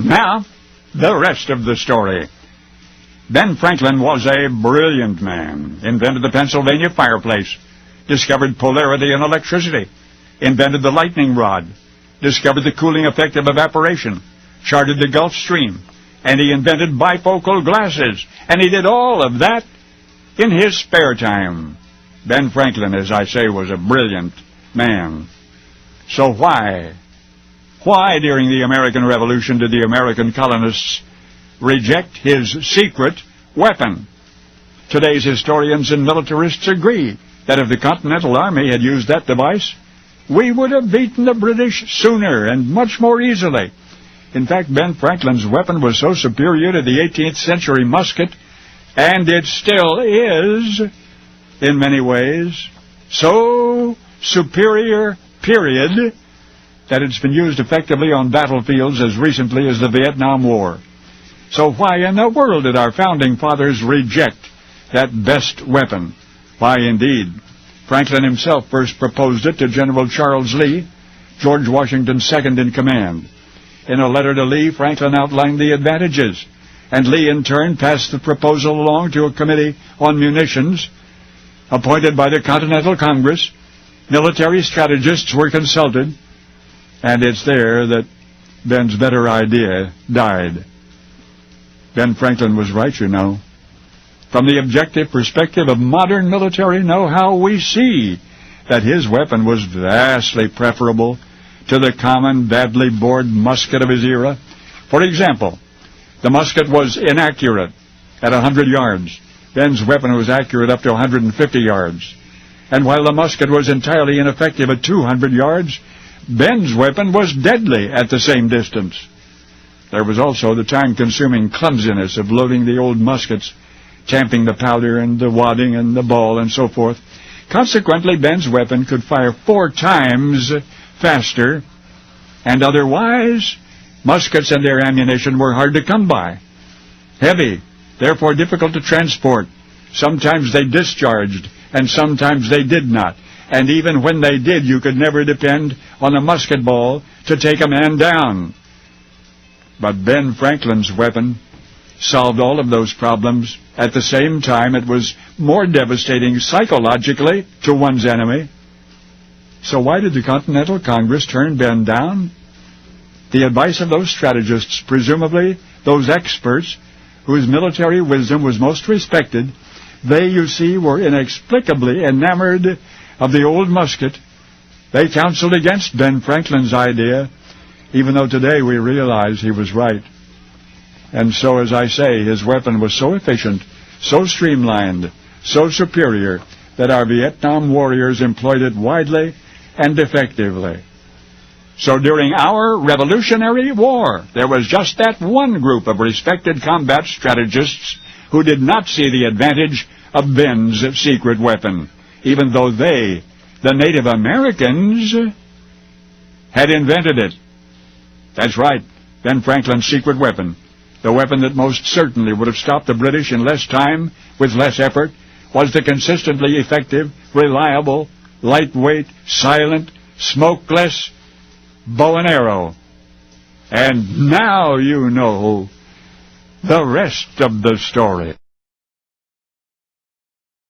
Now, the rest of the story. Ben Franklin was a brilliant man. Invented the Pennsylvania fireplace, discovered polarity in electricity, invented the lightning rod, discovered the cooling effect of evaporation, charted the Gulf Stream, and he invented bifocal glasses. And he did all of that in his spare time. Ben Franklin, as I say, was a brilliant man. So why during the American Revolution did the American colonists reject his secret weapon? Today's historians and militarists agree that if the Continental Army had used that device, we would have beaten the British sooner and much more easily. In fact, Ben Franklin's weapon was so superior to the 18th century musket, and it still is, in many ways, so superior, period, that it's been used effectively on battlefields as recently as the Vietnam War. So why in the world did our founding fathers reject that best weapon? Why, indeed. Franklin himself first proposed it to General Charles Lee, George Washington's second in command. In a letter to Lee, Franklin outlined the advantages, and Lee in turn passed the proposal along to a committee on munitions appointed by the Continental Congress. Military strategists were consulted, and it's there that Ben's better idea died. Ben Franklin was right, you know. From the objective perspective of modern military know-how, we see that his weapon was vastly preferable to the common, badly bored musket of his era. For example, the musket was inaccurate at 100 yards. Ben's weapon was accurate up to 150 yards. And while the musket was entirely ineffective at 200 yards, Ben's weapon was deadly at the same distance. There was also the time-consuming clumsiness of loading the old muskets, tamping the powder and the wadding and the ball and so forth. Consequently, Ben's weapon could fire 4 times faster, and otherwise, muskets and their ammunition were hard to come by. Heavy, therefore difficult to transport. Sometimes they discharged, and sometimes they did not. And even when they did, you could never depend on a musket ball to take a man down. But Ben Franklin's weapon solved all of those problems. At the same time, it was more devastating psychologically to one's enemy. So why did the Continental Congress turn Ben down? The advice of those strategists, presumably those experts whose military wisdom was most respected, they, you see, were inexplicably enamored of the old musket. They counseled against Ben Franklin's idea, even though today we realize he was right. And so, as I say, his weapon was so efficient, so streamlined, so superior, that our Vietnam warriors employed it widely and effectively. So during our Revolutionary War, there was just that one group of respected combat strategists who did not see the advantage of Ben's secret weapon, even though they, the Native Americans, had invented it. That's right, Ben Franklin's secret weapon, the weapon that most certainly would have stopped the British in less time, with less effort, was the consistently effective, reliable, lightweight, silent, smokeless bow and arrow. And now you know the rest of the story.